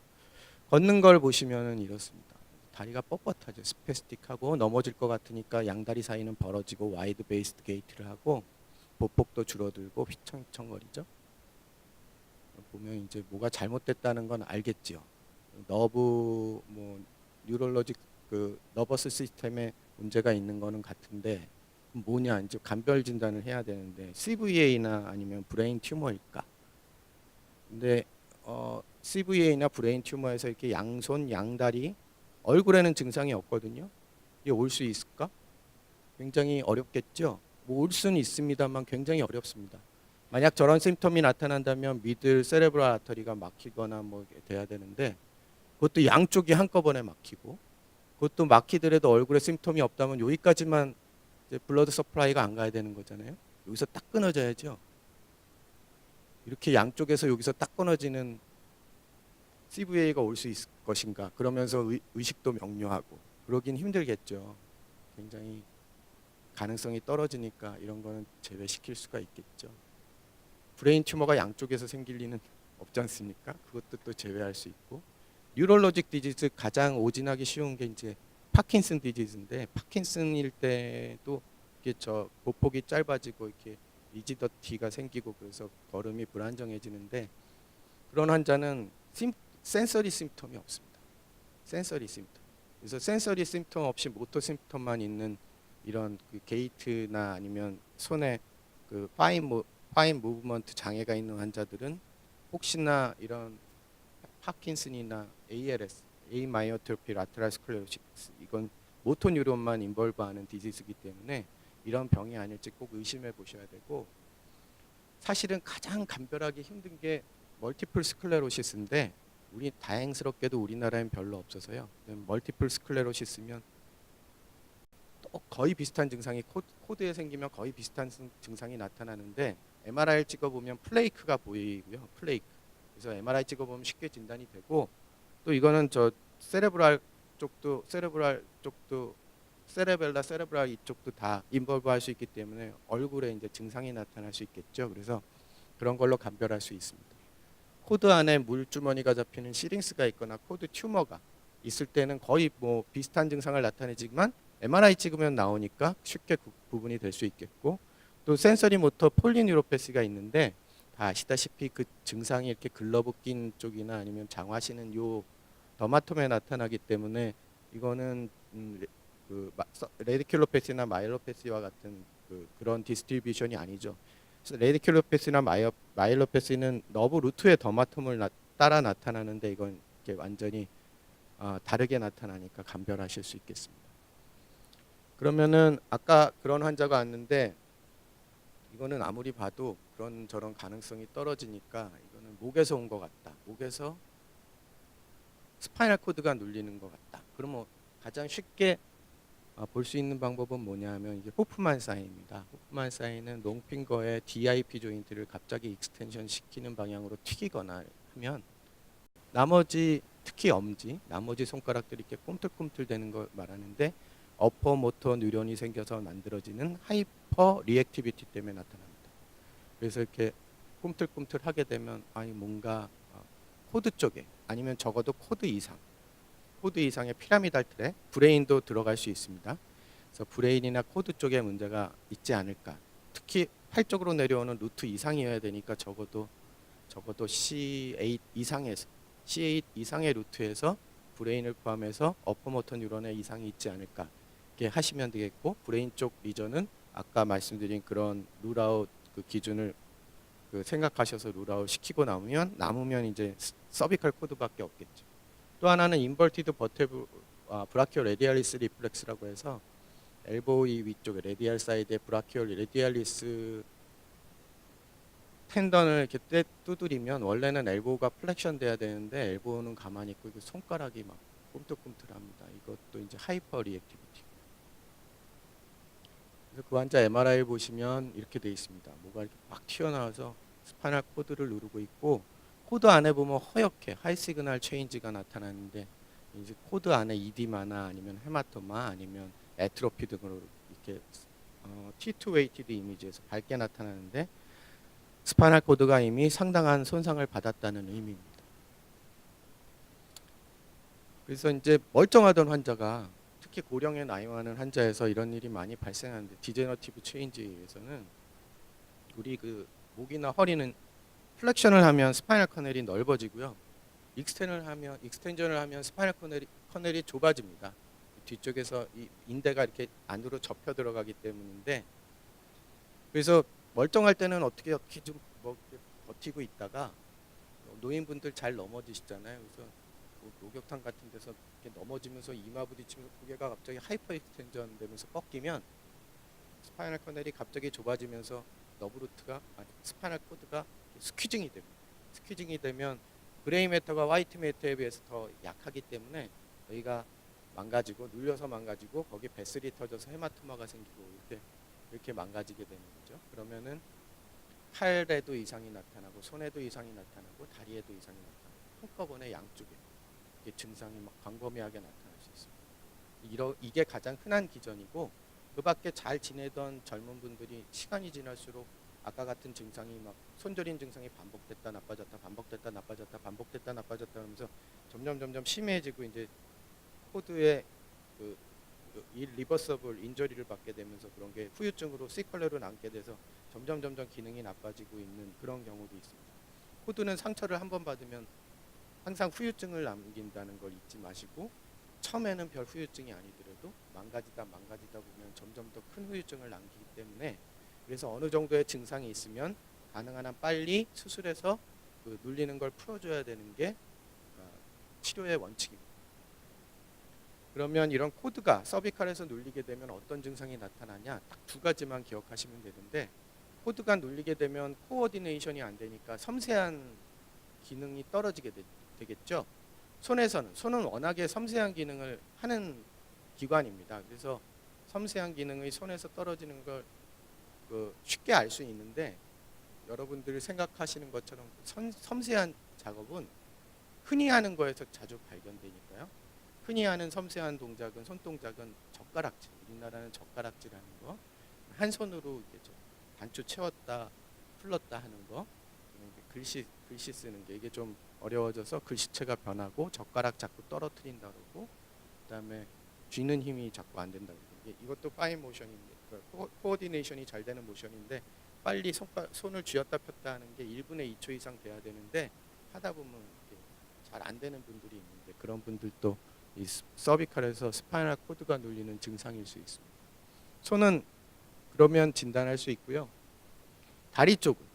걷는 걸 보시면은 이렇습니다. 다리가 뻣뻣하죠. 스페스틱하고 넘어질 것 같으니까 양다리 사이는 벌어지고 와이드 베이스드 게이트를 하고 보폭도 줄어들고 휘청휘청거리죠. 보면 이제 뭐가 잘못됐다는 건 알겠지요. 너브 뉴럴로직 너버스 시스템에 문제가 있는 거는 같은데 뭐냐, 이제 감별 진단을 해야 되는데 CVA나 아니면 브레인 튜머일까? 근데 CVA나 브레인 튜머에서 이렇게 양손, 양다리, 얼굴에는 증상이 없거든요. 이게 올 수 있을까? 굉장히 어렵겠죠. 뭐 올 수는 있습니다만 굉장히 어렵습니다. 만약 저런 심텀이 나타난다면 미들 세레브랄 아터리가 막히거나 뭐 돼야 되는데, 그것도 양쪽이 한꺼번에 막히고, 그것도 막히더라도 얼굴에 심텀이 없다면 여기까지만 이제 블러드 서플라이가 안 가야 되는 거잖아요. 여기서 딱 끊어져야죠. 이렇게 양쪽에서 여기서 딱 끊어지는 CVA가 올 수 있을 것인가? 그러면서 의식도 명료하고 그러긴 힘들겠죠. 굉장히 가능성이 떨어지니까 이런 거는 제외시킬 수가 있겠죠. 브레인 튜머가 양쪽에서 생길 리는 없지 않습니까? 그것도 또 제외할 수 있고. 뉴럴로직 디지즈 가장 오진하기 쉬운 게 이제 파킨슨 디지즈인데, 파킨슨일 때도 이게 보폭이 짧아지고 이렇게 리지더티가 생기고 그래서 걸음이 불안정해지는데, 그런 환자는 센서리 심텀이 없습니다. 센서리 심텀. 그래서 센서리 심텀 없이 모터 심텀만 있는 이런 그 게이트나 아니면 손에 그 파인 무브먼트 장애가 있는 환자들은 혹시나 이런 파킨슨이나 ALS, 아마이오트로피 라테랄 스클레로시스, 이건 모토 뉴런만 인볼브하는 디지즈이기 때문에 이런 병이 아닐지 꼭 의심해 보셔야 되고, 사실은 가장 감별하기 힘든 게 멀티플 스클레로시스인데 우리 다행스럽게도 우리나라엔 별로 없어서요. 멀티플 스클레로시스면 또 거의 비슷한 증상이 코드에 생기면 거의 비슷한 증상이 나타나는데, MRI를 찍어보면 플레이크가 보이고요. 플레이크. 그래서 MRI 찍어보면 쉽게 진단이 되고, 또 이거는 세레브랄 쪽도 세레브랄 이쪽도 다 인볼브할 수 있기 때문에 얼굴에 이제 증상이 나타날 수 있겠죠. 그래서 그런 걸로 감별할 수 있습니다. 코드 안에 물주머니가 잡히는 시링스가 있거나 코드 튜머가 있을 때는 거의 뭐 비슷한 증상을 나타내지만 MRI 찍으면 나오니까 쉽게 구분이 될 수 있겠고, 또 센서리 모터 폴리뉴로패시가 있는데 다 아시다시피 그 증상이 이렇게 글러브 낀 쪽이나 아니면 장화시는 요 더마톰에 나타나기 때문에 이거는 레디큘로패시나 마일로패시와 같은 그런 디스트리뷰션이 아니죠. 그래서 레디큘로패시나 마일로패시는 너브 루트의 더마톰을 따라 나타나는데 이건 이렇게 완전히 다르게 나타나니까 감별하실 수 있겠습니다. 그러면은 아까 그런 환자가 왔는데 이거는 아무리 봐도 그런 저런 가능성이 떨어지니까 이거는 목에서 온 것 같다. 목에서 스파이널 코드가 눌리는 것 같다. 그러면 가장 쉽게 볼 수 있는 방법은 뭐냐면 이게 호프만 사인입니다. 호프만 사인은 롱핑거의 DIP 조인트를 갑자기 익스텐션 시키는 방향으로 튀기거나 하면 나머지 특히 엄지, 나머지 손가락들이 이렇게 꿈틀꿈틀대는 걸 말하는데, 어퍼 모터 뉴런이 생겨서 만들어지는 하이퍼 리액티비티 때문에 나타납니다. 그래서 이렇게 꿈틀꿈틀 하게 되면 아니 뭔가 코드 쪽에 아니면 적어도 코드 이상의 피라미달 트랙, 브레인도 들어갈 수 있습니다. 그래서 브레인이나 코드 쪽에 문제가 있지 않을까. 특히 팔 쪽으로 내려오는 루트 이상이어야 되니까 적어도 C8 이상의 루트에서 브레인을 포함해서 어퍼모터 뉴런에 이상이 있지 않을까 이렇게 하시면 되겠고, 브레인 쪽 리전은 아까 말씀드린 그런 룰아웃 그 기준을 생각하셔서 룰아웃 시키고 남으면 이제 서비컬 코드밖에 없겠죠. 또 하나는 인버티드 브라키올 레디알리스 리플렉스라고 해서 엘보이 위쪽에 레디알 사이드에 브라키올 레디알리스 텐던을 이렇게 두드리면 원래는 엘보가 플렉션 돼야 되는데 엘보는 가만히 있고 손가락이 막 꿈틀꿈틀합니다. 이것도 이제 하이퍼 리액티비티. 그래서 그 환자 MRI 보시면 이렇게 돼 있습니다. 뭐가 이렇게 막 튀어나와서 스파이널 코드를 누르고 있고, 코드 안에 보면 허옇게 하이 시그널 체인지가 나타나는데 이제 코드 안에 이디마나 아니면 헤마토마 아니면 에트로피 등으로 이렇게 T2 웨이티드 이미지에서 밝게 나타나는데 스파이널 코드가 이미 상당한 손상을 받았다는 의미입니다. 그래서 이제 멀쩡하던 환자가 특히 고령의 나이 많은 환자에서 이런 일이 많이 발생하는데, 디제너티브 체인지에서는 우리 그 목이나 허리는 플렉션을 하면 스파이널 커넬이 넓어지고요. 익스텐전을 하면 스파이널 커넬이 좁아집니다. 뒤쪽에서 이 인대가 이렇게 안으로 접혀 들어가기 때문인데, 그래서 멀쩡할 때는 어떻게 좀 뭐 버티고 있다가 노인분들 잘 넘어지시잖아요. 그래서 목욕탕 같은 데서 이렇게 넘어지면서 이마 부딪히면서 고개가 갑자기 하이퍼 익스텐전 되면서 꺾이면 스파이널 커넬이 갑자기 좁아지면서 스파이널 코드가 스퀴징이 됩니다. 스퀴징이 되면 그레이 매터가 화이트 매터에 비해서 더 약하기 때문에 여기가 망가지고 눌려서 망가지고 거기 베슬이 터져서 헤마토마가 생기고 이렇게 망가지게 되는 거죠. 그러면은 팔에도 이상이 나타나고 손에도 이상이 나타나고 다리에도 이상이 나타나고 한꺼번에 양쪽에 이게 증상이 막 광범위하게 나타날 수 있습니다. 이게 가장 흔한 기전이고, 그 밖에 잘 지내던 젊은 분들이 시간이 지날수록 아까 같은 증상이 막 손저린 증상이 반복됐다 나빠졌다 반복됐다 나빠졌다 반복됐다 나빠졌다 하면서 점점 심해지고 이제 코드에 리버서블 인저리를 받게 되면서 그런 게 후유증으로 시퀄레로 남게 돼서 점점 기능이 나빠지고 있는 그런 경우도 있습니다. 코드는 상처를 한번 받으면 항상 후유증을 남긴다는 걸 잊지 마시고, 처음에는 별 후유증이 아니더라도 망가지다 보면 점점 더 큰 후유증을 남기기 때문에, 그래서 어느 정도의 증상이 있으면 가능한 한 빨리 수술해서 눌리는 걸 풀어줘야 되는 게 치료의 원칙입니다. 그러면 이런 코드가 서비컬에서 눌리게 되면 어떤 증상이 나타나냐, 딱 두 가지만 기억하시면 되는데, 코드가 눌리게 되면 코어디네이션이 안 되니까 섬세한 기능이 떨어지게 되겠죠. 손은 워낙에 섬세한 기능을 하는 기관입니다. 그래서 섬세한 기능의 손에서 떨어지는 걸 쉽게 알 수 있는데, 여러분들이 생각하시는 것처럼 섬세한 작업은 흔히 하는 거에서 자주 발견되니까요. 흔히 하는 섬세한 동작은 손동작은 젓가락질, 우리나라는 젓가락질하는 거, 한 손으로 이렇게 단추 채웠다 풀렀다 하는 거, 글씨 쓰는 게 이게 좀 어려워져서 글씨체가 변하고 젓가락 자꾸 떨어뜨린다 그러고, 그다음에 쥐는 힘이 자꾸 안 된다 그러고, 이것도 파인 모션인데 코어디네이션이 잘 되는 모션인데, 빨리 손을 쥐었다 폈다 하는 게 1분의 2초 이상 돼야 되는데 하다 보면 잘 안 되는 분들이 있는데, 그런 분들도 이 서비컬에서 스파이널 코드가 눌리는 증상일 수 있습니다. 손은 그러면 진단할 수 있고요. 다리 쪽은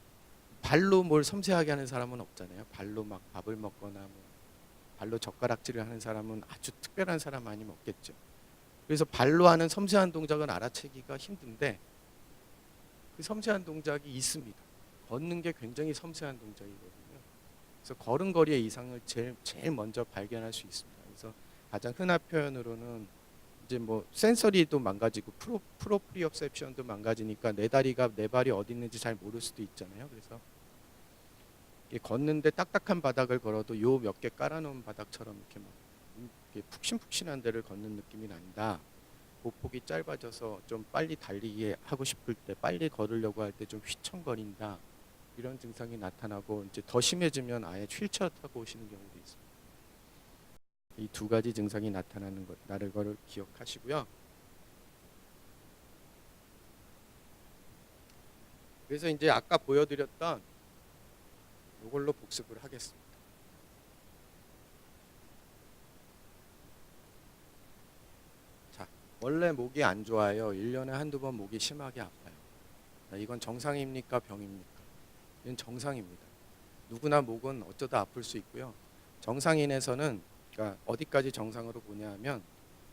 발로 뭘 섬세하게 하는 사람은 없잖아요. 발로 막 밥을 먹거나 발로 젓가락질을 하는 사람은 아주 특별한 사람 아니면 없겠죠. 그래서 발로 하는 섬세한 동작은 알아채기가 힘든데, 그 섬세한 동작이 있습니다. 걷는 게 굉장히 섬세한 동작이거든요. 그래서 걸음걸이의 이상을 제일 먼저 발견할 수 있습니다. 그래서 가장 흔한 표현으로는 이제 뭐 센서리도 망가지고 프로프리옵셉션도 망가지니까 내 발이 어디 있는지 잘 모를 수도 있잖아요. 그래서 걷는데 딱딱한 바닥을 걸어도 요 몇 개 깔아놓은 바닥처럼 이렇게 막 푹신푹신한 데를 걷는 느낌이 난다. 보폭이 짧아져서 좀 빨리 달리기 하고 싶을 때, 빨리 걸으려고 할 때 좀 휘청거린다. 이런 증상이 나타나고, 이제 더 심해지면 아예 휠체어 타고 오시는 경우도 있습니다. 이 두 가지 증상이 나타나는 거를 기억하시고요. 그래서 이제 아까 보여드렸던 이걸로 복습을 하겠습니다. 자, 원래 목이 안 좋아요. 1년에 한두 번 목이 심하게 아파요. 자, 이건 정상입니까? 병입니까? 이건 정상입니다. 누구나 목은 어쩌다 아플 수 있고요. 정상인에서는 그러니까 어디까지 정상으로 보냐 하면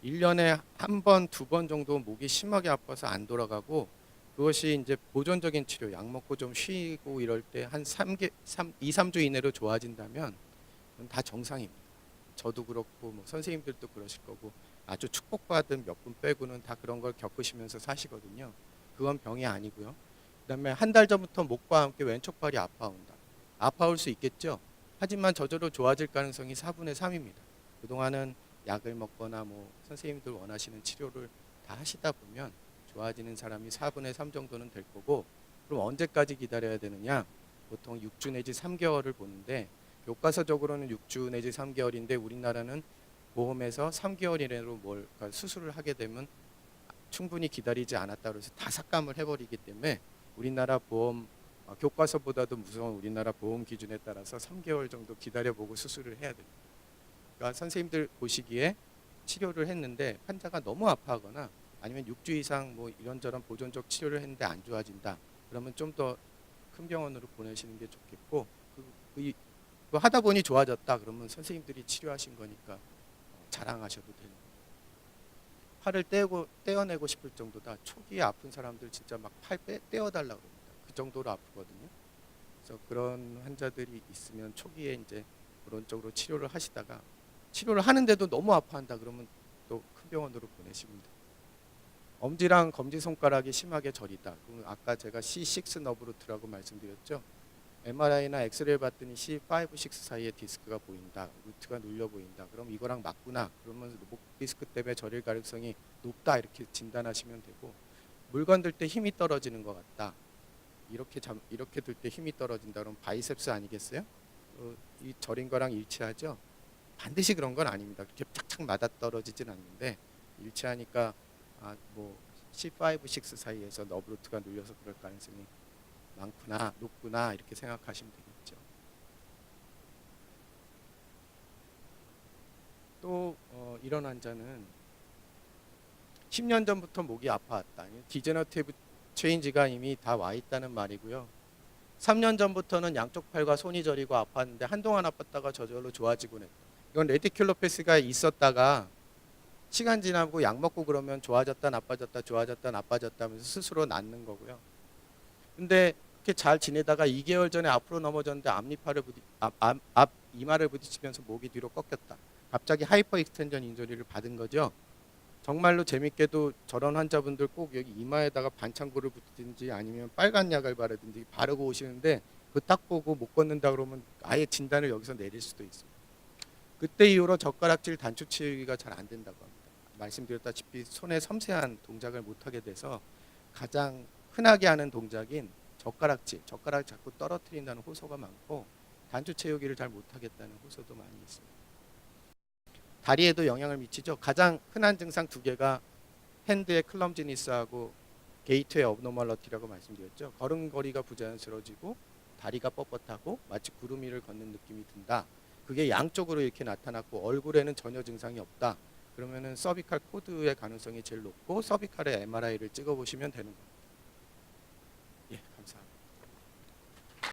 1년에 한 번, 두 번 정도 목이 심하게 아파서 안 돌아가고 그것이 이제 보존적인 치료, 약 먹고 좀 쉬고 이럴 때 한 2, 3주 이내로 좋아진다면 그건 다 정상입니다. 저도 그렇고 뭐 선생님들도 그러실 거고 아주 축복받은 몇 분 빼고는 다 그런 걸 겪으시면서 사시거든요. 그건 병이 아니고요. 그다음에 한 달 전부터 목과 함께 왼쪽 발이 아파온다. 아파올 수 있겠죠. 하지만 저절로 좋아질 가능성이 4분의 3입니다. 그동안은 약을 먹거나 뭐 선생님들 원하시는 치료를 다 하시다 보면 좋아지는 사람이 4분의 3 정도는 될 거고, 그럼 언제까지 기다려야 되느냐? 보통 6주 내지 3개월을 보는데 교과서적으로는 6주 내지 3개월인데 우리나라는 보험에서 3개월 이내로 그러니까 수술을 하게 되면 충분히 기다리지 않았다 그래서 다 삭감을 해버리기 때문에 우리나라 보험 교과서보다도 무서운 우리나라 보험 기준에 따라서 3개월 정도 기다려보고 수술을 해야 됩니다. 그러니까 선생님들 보시기에 치료를 했는데 환자가 너무 아파하거나 아니면 6주 이상 뭐 이런저런 보존적 치료를 했는데 안 좋아진다. 그러면 좀 더 큰 병원으로 보내시는 게 좋겠고, 그 하다 보니 좋아졌다. 그러면 선생님들이 치료하신 거니까 자랑하셔도 됩니다. 팔을 떼어내고 싶을 정도다. 초기에 아픈 사람들 진짜 막 팔 떼어달라고 그럽니다. 그 정도로 아프거든요. 그래서 그런 환자들이 있으면 초기에 이제 그런 쪽으로 치료를 하시다가 치료를 하는데도 너무 아파한다 그러면 또 큰 병원으로 보내시면 돼요. 엄지랑 검지손가락이 심하게 저리다. 그럼 아까 제가 C6 너브루트라고 말씀드렸죠. MRI나 엑스레이 봤더니 C5, 6 사이에 디스크가 보인다. 루트가 눌려 보인다. 그럼 이거랑 맞구나. 그러면 목 디스크 때문에 저릴 가능성이 높다. 이렇게 진단하시면 되고, 물건 들 때 힘이 떨어지는 것 같다. 이렇게 들 때 힘이 떨어진다. 그럼 바이셉스 아니겠어요? 이 저린 거랑 일치하죠? 반드시 그런 건 아닙니다. 그렇게 착착 맞아 떨어지진 않는데 일치하니까 뭐 C5, 6 사이에서 너브루트가 눌려서 그럴 가능성이 많구나, 높구나 이렇게 생각하시면 되겠죠. 또 이런 환자는 10년 전부터 목이 아파왔다. 디제너티브 체인지가 이미 다 와 있다는 말이고요. 3년 전부터는 양쪽 팔과 손이 저리고 아팠는데 한동안 아팠다가 저절로 좋아지곤 했다. 이건 레디큘로패스가 있었다가 시간 지나고 약 먹고 그러면 좋아졌다 나빠졌다 좋아졌다 나빠졌다 하면서 스스로 낫는 거고요. 근데 이렇게 잘 지내다가 2개월 전에 앞으로 넘어졌는데 앞 이마를 부딪히면서 목이 뒤로 꺾였다. 갑자기 하이퍼 익스텐전 인저리를 받은 거죠. 정말로 재밌게도 저런 환자분들 꼭 여기 이마에다가 반창고를 붙이든지 아니면 빨간 약을 바르든지 바르고 오시는데 그 딱 보고 못 걷는다 그러면 아예 진단을 여기서 내릴 수도 있습니다. 그때 이후로 젓가락질 단추 치우기가 잘 안 된다고 합니다. 말씀드렸다시피 손에 섬세한 동작을 못하게 돼서 가장 흔하게 하는 동작인 젓가락 자꾸 떨어뜨린다는 호소가 많고 단추 채우기를 잘 못하겠다는 호소도 많이 있습니다. 다리에도 영향을 미치죠. 가장 흔한 증상 두 개가 핸드의 클럼지니스하고 게이트의 업노멀러티라고 말씀드렸죠. 걸음걸이가 부자연스러워지고 다리가 뻣뻣하고 마치 구름 위를 걷는 느낌이 든다. 그게 양쪽으로 이렇게 나타났고 얼굴에는 전혀 증상이 없다. 그러면은 서비칼 코드의 가능성이 제일 높고 서비칼의 MRI를 찍어보시면 되는 겁니다.